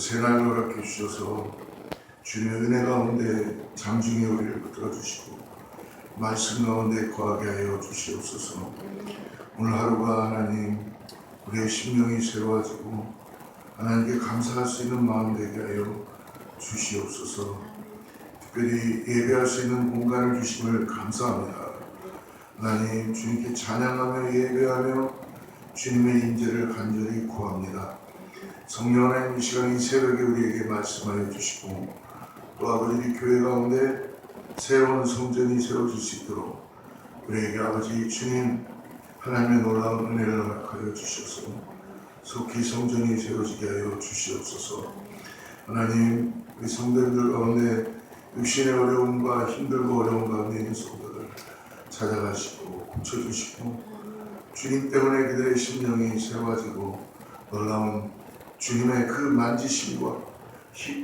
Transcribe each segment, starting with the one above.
새날 허락해 주셔서 주님의 은혜 가운데 장중에 우리를 붙들어 주시고 말씀 가운데 거하게 하여 주시옵소서. 오늘 하루가 하나님 우리의 심령이 새로워지고 하나님께 감사할 수 있는 마음 되게 하여 주시옵소서. 특별히 예배할 수 있는 공간을 주심을 감사합니다. 하나님 주님께 찬양하며 예배하며 주님의 인재를 간절히 구합니다. 성령 하나님 이 시간 이 새벽에 우리에게 말씀하여 주시고 또 아버지 교회 가운데 새로운 성전이 세워질 수 있도록 우리에게 아버지 주님 하나님의 놀라운 은혜를 허락하여 주셔서 속히 성전이 세워지게 하여 주시옵소서. 하나님 우리 성도들 가운데 육신의 어려움과 힘들고 어려운 가운데 있는 성도들 찾아가시고 고쳐주시고 주님 때문에 그들의 심령이 새로워지고 놀라운 주님의 그 만지심과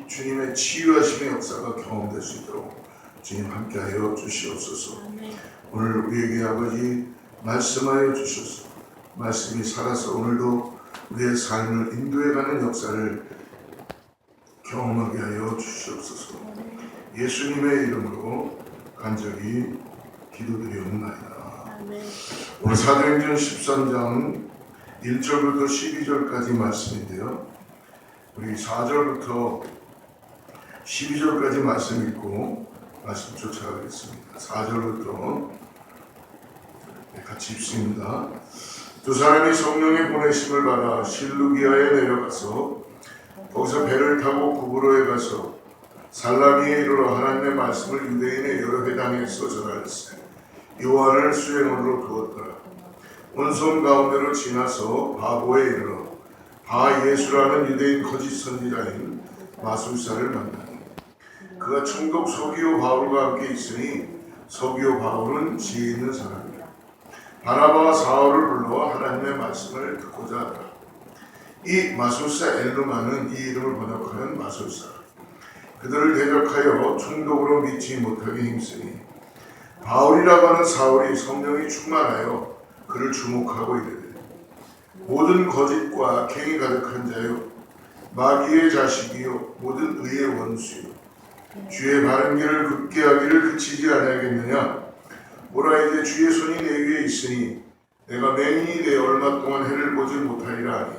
주님의 치유하심의 역사가 경험될 수 있도록 주님 함께하여 주시옵소서. 오늘 우리에게 아버지 말씀하여 주셔서 말씀이 살아서 오늘도 우리의 삶을 인도해가는 역사를 경험하게 하여 주시옵소서. 예수님의 이름으로 간절히 기도드리옵나이다. 오늘 사도행전 13장 1절부터 12절까지 말씀인데요. 우리 4절부터 12절까지 말씀 읽고 말씀 쫓아가겠습니다. 4절부터 같이 읽습니다. 두 사람이 성령의 보내심을 받아 실루기아에 내려가서 거기서 배를 타고 구브로에 가서 살라미에 이르러 하나님의 말씀을 유대인의 여러 회당에서 전하였으니 요한을 수행원으로 두었더라. 온손 가운데로 지나서 바보에 이르러 바 예수라는 유대인 거짓 선지자인 마술사를 만나니 그가 총독 서기오 바울과 함께 있으니 서기오 바울은 지혜 있는 사람이라. 바나바와 사울을 불러 하나님의 말씀을 듣고자 하더라. 이 마술사 엘루마는 이 이름을 번역하는 마술사. 그들을 대적하여 총독으로 믿지 못하게 힘쓰니 바울이라고 하는 사울이 성령이 충만하여 그를 주목하고 이르되 모든 거짓과 갱이 가득한 자요 마귀의 자식이요 모든 의의 원수요 주의 바른 길을 굳게 하기를 그치지 아니하겠느냐. 보라 이제 주의 손이 내 위에 있으니 내가 맹인이 되어 얼마 동안 해를 보지 못하리라 하니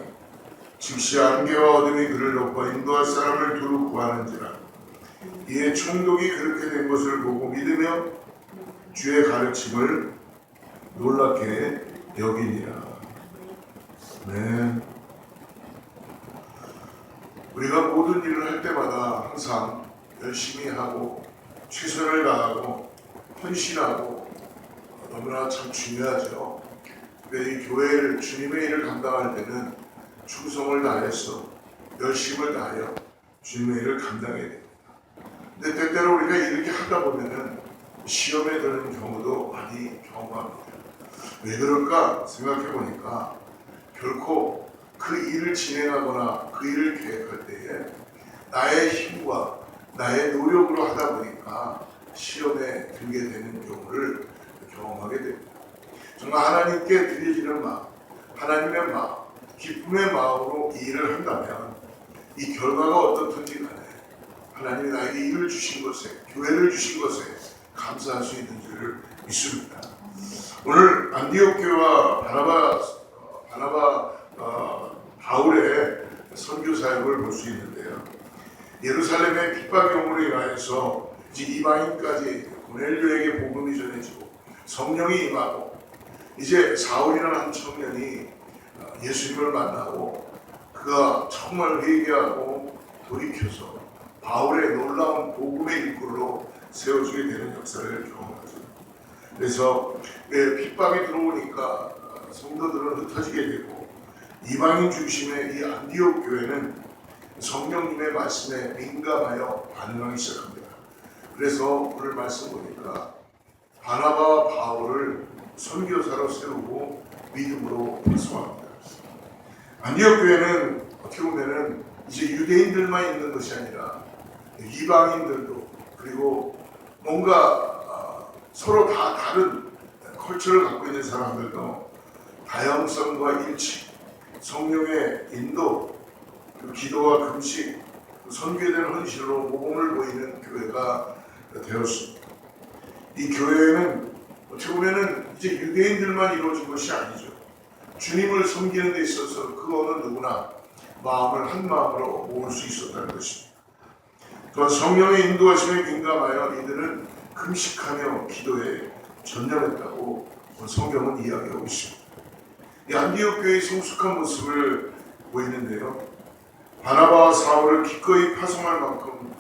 즉시 안개와 어둠이 그를 덮어 인도할 사람을 두루 구하는지라. 이에 총독이 그렇게 된 것을 보고 믿으며 주의 가르침을 놀랍게 여기니라. 네. 우리가 모든 일을 할 때마다 항상 열심히 하고 최선을 다하고 헌신하고 너무나 참 중요하죠. 이 교회를 주님의 일을 감당할 때는 충성을 다해서 열심을 다하여 주님의 일을 감당해야 됩니다. 근데 때때로 우리가 이렇게 하다 보면은 시험에 드는 경우도 많이 경험합니다. 왜 그럴까 생각해 보니까 결코 그 일을 진행하거나 그 일을 계획할 때에 나의 힘과 나의 노력으로 하다 보니까 시험에 들게 되는 경우를 경험하게 됩니다. 정말 하나님께 드려지는 마음, 하나님의 마음, 기쁨의 마음으로 이 일을 한다면 이 결과가 어떻든지 간에 하나님이 나에게 일을 주신 것에, 교회를 주신 것에 감사할 수 있는 줄을 믿습니다. 오늘 안디옥 교회와 바울의 선교 사역을 볼 수 있는데요. 예루살렘의 핍박용으로 인하여서 이제 이방인까지 고넬료에게 복음이 전해지고 성령이 임하고 이제 사울이라는 한 청년이 예수님을 만나고 그가 정말 회개하고 돌이켜서 바울의 놀라운 복음의 일꾼으로 세워주게 되는 역사를 경험하죠. 그래서 핍박이 들어오니까 성도들은 흩어지게 되고 이방인 중심의 이 안디옥 교회는 성령님의 말씀에 민감하여 반응하기 시작합니다. 그래서 오늘 말씀 보니까 바나바와 바울을 선교사로 세우고 믿음으로 파송합니다. 안디옥 교회는 어떻게 보면은 이제 유대인들만 있는 것이 아니라 이방인들도 그리고 뭔가 서로 다 다른 컬처를 갖고 있는 사람들도 다양성과 일치, 성령의 인도, 기도와 금식, 선교에 대한 헌신으로 모범을 보이는 교회가 되었습니다. 이 교회는 어떻게 보면은 이제 유대인들만 이루어진 것이 아니죠. 주님을 섬기는 데 있어서 그 어느 누구나 마음을 한 마음으로 모을 수 있었다는 것입니다. 또한 성령의 인도하심에 민감하여 이들은 금식하며 기도에 전념했다고 성경은 이야기하고 있습니다. 이 안디옥 교회의 성숙한 모습을 보이는데요. 바나바와 사울을 기꺼이 파송할 만큼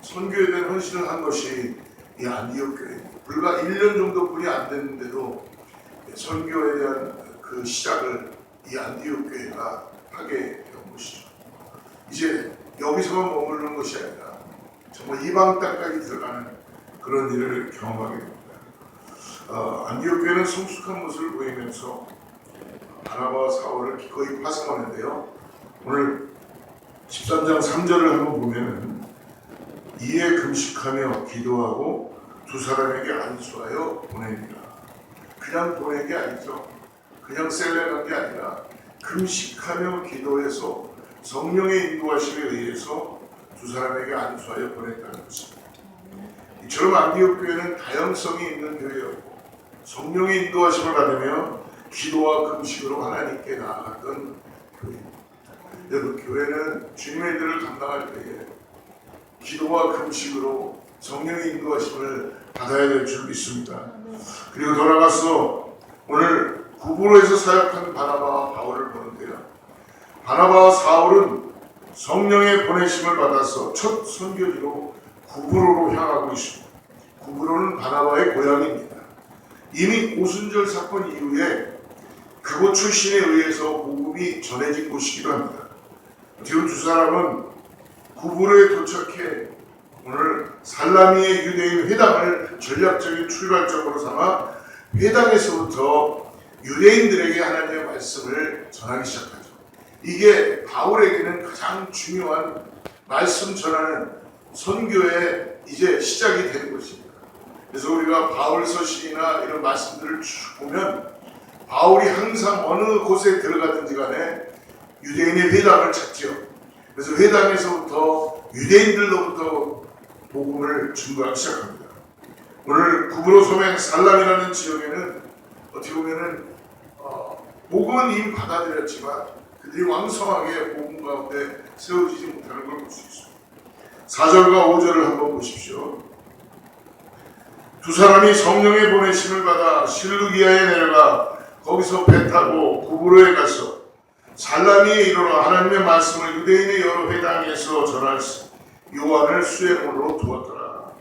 선교에 대한 헌신을 한 것이 이 안디옥 교회입니다. 불과 1년 정도뿐이 안 됐는데도 선교에 대한 그 시작을 이 안디옥 교회가 하게 된 것이죠. 이제 여기서만 머무르는 것이 아니라 정말 이방 땅까지 들어가는 그런 일을 경험하게 됩니다. 안디옥 교회는 성숙한 모습을 보이면서 바나바와 사울을 기꺼이 파송하는데요. 오늘 13장 3절을 한번 보면은 이에 금식하며 기도하고 두 사람에게 안수하여 보냅니다. 그냥 보낸 게 아니죠. 그냥 셀레한 게 아니라 금식하며 기도해서 성령의 인도하심에 의해서 두 사람에게 안수하여 보냈다는 것입니다. 이처럼 안디옥 교회는 다양성이 있는 교회였고 성령의 인도하심을 받으며 기도와 금식으로 하나님께 나아갔던 교회입니다. 여러분, 교회는 주님의 일들을 감당할 때에 기도와 금식으로 성령의 인도하심을 받아야 될 줄 믿습니다. 그리고 돌아가서 오늘 구브로에서 사역한 바나바와 바울을 보는데요. 바나바와 사울은 성령의 보내심을 받아서 첫 선교지로 구브로로 향하고 있습니다. 구브로는 바나바의 고향입니다. 이미 오순절 사건 이후에 그곳 출신에 의해서 복음이 전해진 곳이기도 합니다. 지금 두 사람은 구브로에 도착해 오늘 살라미의 유대인 회당을 전략적인 출발점으로 삼아 회당에서부터 유대인들에게 하나님의 말씀을 전하기 시작하죠. 이게 바울에게는 가장 중요한 말씀 전하는 선교의 이제 시작이 되는 것입니다. 그래서 우리가 바울 서신이나 이런 말씀들을 쭉 보면 바울이 항상 어느 곳에 들어가든지 간에 유대인의 회당을 찾죠. 그래서 회당에서부터 유대인들로부터 복음을 증거하기 시작합니다. 오늘 구브로 소맹 살람이라는 지역에는 어떻게 보면은 복음은 이미 받아들였지만 그들이 왕성하게 복음 가운데 세워지지 못하는 걸 볼 수 있습니다. 4절과 5절을 한번 보십시오. 두 사람이 성령의 보내심을 받아 실루기아에 내려가 거기서 배 타고 구브로에 가서 살라미에 이르러 하나님의 말씀을 유대인의 여러 회당에서 전할 요한을 수행으로 두었더라.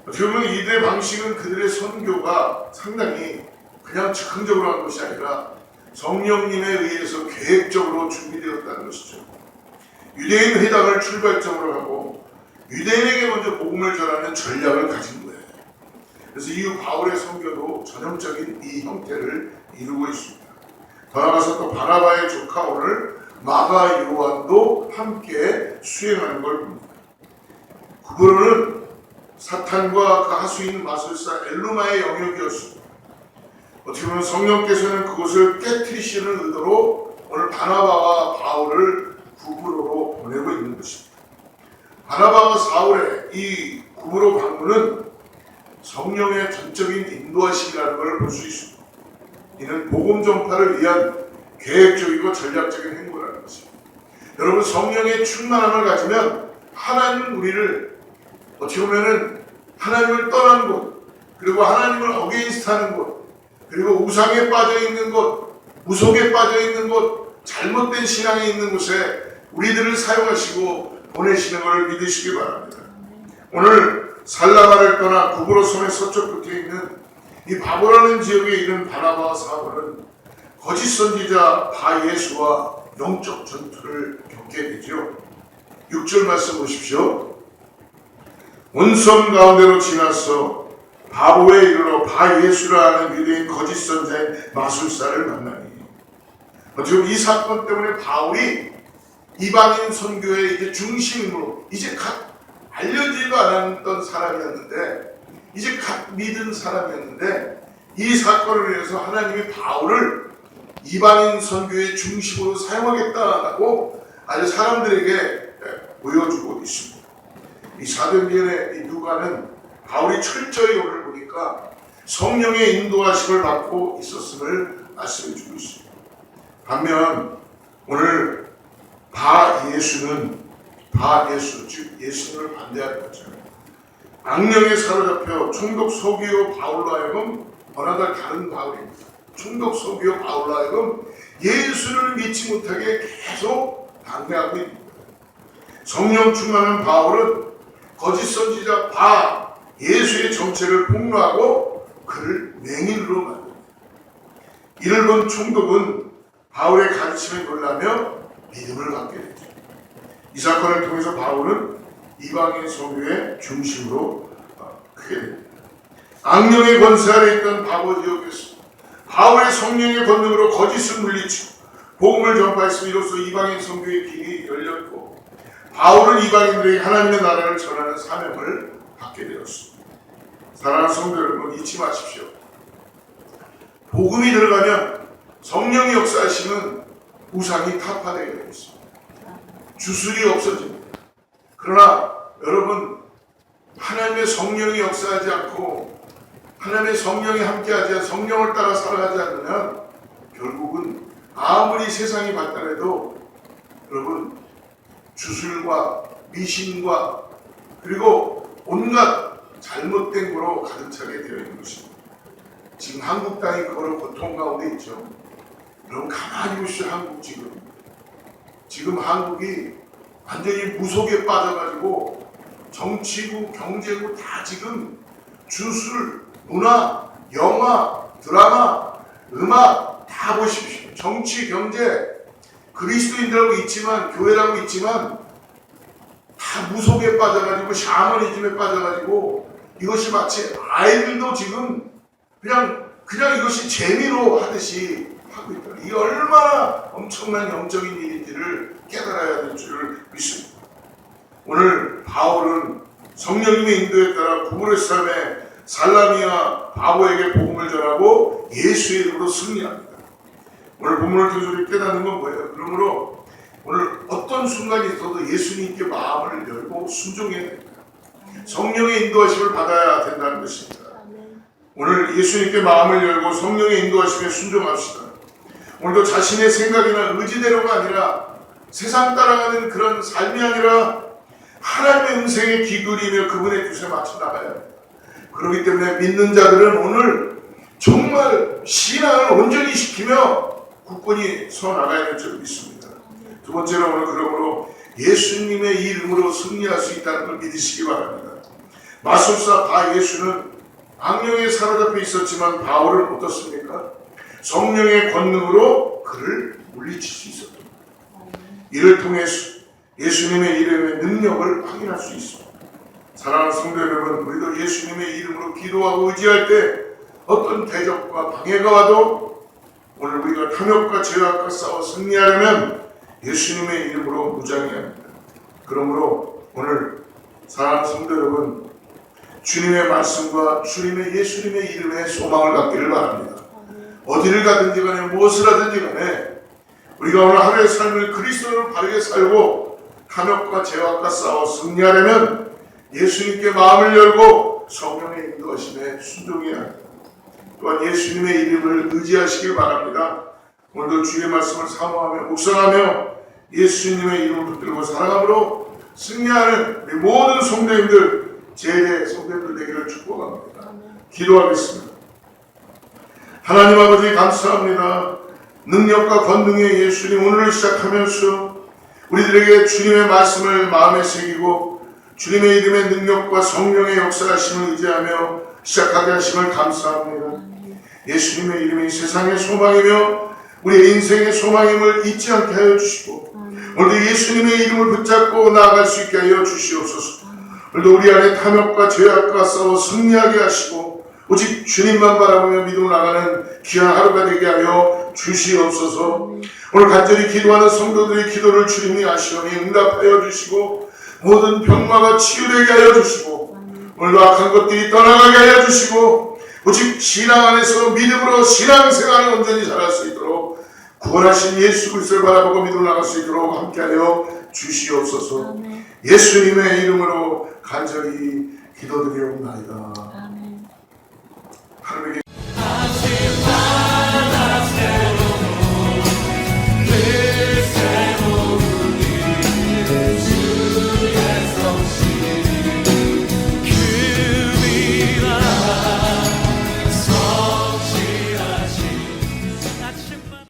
어떻게 보면 이들의 방식은 그들의 선교가 상당히 그냥 즉흥적으로 한 것이 아니라 성령님에 의해서 계획적으로 준비되었다는 것이죠. 유대인 회당을 출발점으로 하고 유대인에게 먼저 복음을 전하는 전략을 가진 거예요. 그래서 이후 바울의 선교도 전형적인 이 형태를 이루고 있습니다. 더 나아가서 또 바나바의 조카 오늘 마가 요한도 함께 수행하는 걸 봅니다. 구브로는 사탄과 그 하수인 마술사 엘루마의 영역이었습니다. 어떻게 보면 성령께서는 그곳을 깨트리시는 의도로 오늘 바나바와 바울을 구브로로 보내고 있는 것입니다. 바나바와 사울의 이 구브로 방문은 성령의 전적인 인도하심이라는 걸 볼 수 있습니다. 이는 복음 전파를 위한 계획적이고 전략적인 행보라는 것입니다. 여러분, 성령의 충만함을 가지면 하나님은 우리를 어떻게 보면은 하나님을 떠난 곳, 그리고 하나님을 어게인스트하는 곳, 그리고 우상에 빠져 있는 곳, 무속에 빠져 있는 곳, 잘못된 신앙에 있는 곳에 우리들을 사용하시고 보내시는 것을 믿으시기 바랍니다. 오늘 살라마를 떠나 구브로 섬의 서쪽 끝에 있는 이 바보라는 지역에 있는 바나바와 사울은 거짓 선지자 바예수와 영적 전투를 겪게 되죠. 6절 말씀 보십시오. 온 섬 가운데로 지나서 바보에 이르러 바예수라 하는 유대인 거짓 선자인 마술사를 만나니, 지금 이 사건 때문에 바울이 이방인 선교의 이제 중심으로 이제 갓 알려지지도 않았던 사람이었는데, 이제 갓 믿은 사람이었는데, 이 사건을 위해서 하나님이 바울을 이방인 선교의 중심으로 사용하겠다라고 아주 사람들에게 보여주고 있습니다. 이 사도행전의 이 누가는 바울이 철저히 오늘 보니까 성령의 인도하심을 받고 있었음을 말씀해 주고 있습니다. 반면 오늘 바예수 즉 예수님을 반대하는 거잖아요. 악령에 사로잡혀 총독 서기오 바울로 하여금 어느 날 다른 바울입니다. 총독 서기오 바울로 하여금 예수를 믿지 못하게 계속 방해하고 있는 거예요. 성령 충만한 바울은 거짓 선지자 예수의 정체를 폭로하고 그를 맹인으로 만듭니다. 이를 본 총독은 바울의 가르침에 놀라며 믿음을 갖게 되죠. 이 사건을 통해서 바울은 이방인 선교의 중심으로 크게 됩니다. 악령의 권세 아래 있던 바보 지역에서 바울의 성령의 권능으로 거짓을 물리치고 복음을 전파했으며 이로써 이방인 선교의 길이 열렸고 바울은 이방인들에게 하나님의 나라를 전하는 사명을 받게 되었습니다. 사랑하는 성도 여러분, 잊지 마십시오. 복음이 들어가면 성령의 역사하심은 우상이 타파되게 되어 있습니다. 주술이 없어집니다. 그러나 여러분, 하나님의 성령이 역사하지 않고 하나님의 성령이 함께하지 않고 성령을 따라 살아가지 않으면 결국은 아무리 세상이 발달해도 여러분 주술과 미신과 그리고 온갖 잘못된 거로 가득 차게 되어 있는 것입니다. 지금 한국 땅이 그거로 고통 가운데 있죠. 여러분 가만히 보시죠. 한국 지금 한국이 완전히 무속에 빠져가지고 정치고 경제고 다 지금 주술, 문화, 영화, 드라마, 음악 다 보십시오. 정치, 경제, 그리스도인들하고 있지만 교회라고 있지만 다 무속에 빠져가지고 샤머니즘에 빠져가지고 이것이 마치 아이들도 지금 그냥 이것이 재미로 하듯이 하고 있다. 이게 얼마나 엄청난 영적인 일인지를 깨달아야 될 줄을 믿습니다. 오늘 바울은 성령님의 인도에 따라 부부레스 사람의 살라미와 바보에게 복음을 전하고 예수의 이름으로 승리합니다. 오늘 본문을 통해서 우리 깨닫는 건 뭐예요? 그러므로 오늘 어떤 순간이 있어도 예수님께 마음을 열고 순종해야 됩니다. 성령의 인도하심을 받아야 된다는 것입니다. 오늘 예수님께 마음을 열고 성령의 인도하심에 순종합시다. 오늘도 자신의 생각이나 의지대로가 아니라 세상 따라가는 그런 삶이 아니라 하나님의 음성에 귀기울이며 그분의 뜻에 맞춰 나가야 합니다. 그렇기 때문에 믿는 자들은 오늘 정말 신앙을 온전히 시키며 굳건히 서나가야 될 줄 믿습니다. 두 번째로 오늘 그러므로 예수님의 이름으로 승리할 수 있다는 걸 믿으시기 바랍니다. 마술사 바예수는 악령에 사로잡혀 있었지만 바울은 어떻습니까? 성령의 권능으로 그를 물리칠 수 있었습니다. 이를 통해서 예수님의 이름의 능력을 확인할 수 있습니다. 사랑하는 성도 여러분, 우리도 예수님의 이름으로 기도하고 의지할 때 어떤 대적과 방해가 와도 오늘 우리가 탐욕과 죄악과 싸워 승리하려면 예수님의 이름으로 무장해야 합니다. 그러므로 오늘 사랑하는 성도 여러분, 주님의 말씀과 주님의 예수님의 이름에 소망을 갖기를 바랍니다. 어디를 가든지 간에 무엇을 하든지 간에 우리가 오늘 하루의 삶을 그리스도를 바르게 살고 탐욕과 죄악과 싸워 승리하려면 예수님께 마음을 열고 성령의 인도하심에 순종해야 합니다. 또한 예수님의 이름을 의지하시길 바랍니다. 오늘도 주의 말씀을 사모하며 묵상하며 예수님의 이름을 붙들고 살아감으로 승리하는 우리 모든 성도님들, 제일의 성도님들 되기를 축복합니다. 기도하겠습니다. 하나님 아버지 감사합니다. 능력과 권능의 예수님, 오늘을 시작하면서 우리들에게 주님의 말씀을 마음에 새기고 주님의 이름의 능력과 성령의 역사하심을 의지하며 시작하게 하심을 감사합니다. 예수님의 이름이 세상의 소망이며 우리의 인생의 소망임을 잊지 않게 하여 주시고 오늘도 예수님의 이름을 붙잡고 나아갈 수 있게 하여 주시옵소서. 오늘도 우리 안에 탐욕과 죄악과 싸워 승리하게 하시고 오직 주님만 바라보며 믿음을 나가는 귀한 하루가 되게 하여 주시옵소서. 오늘 간절히 기도하는 성도들의 기도를 주님이 아시오니 응답하여 주시고 모든 병마가 치유되게 하여 주시고 오늘도 악한 것들이 떠나가게 하여 주시고 오직 신앙 안에서 믿음으로 신앙생활을 온전히 잘할 수 있도록 구원하신 예수 그리스도를 바라보고 믿음을 나갈 수 있도록 함께하여 주시옵소서. 아멘. 예수님의 이름으로 간절히 기도드리옵나이다. 아멘. 하나님께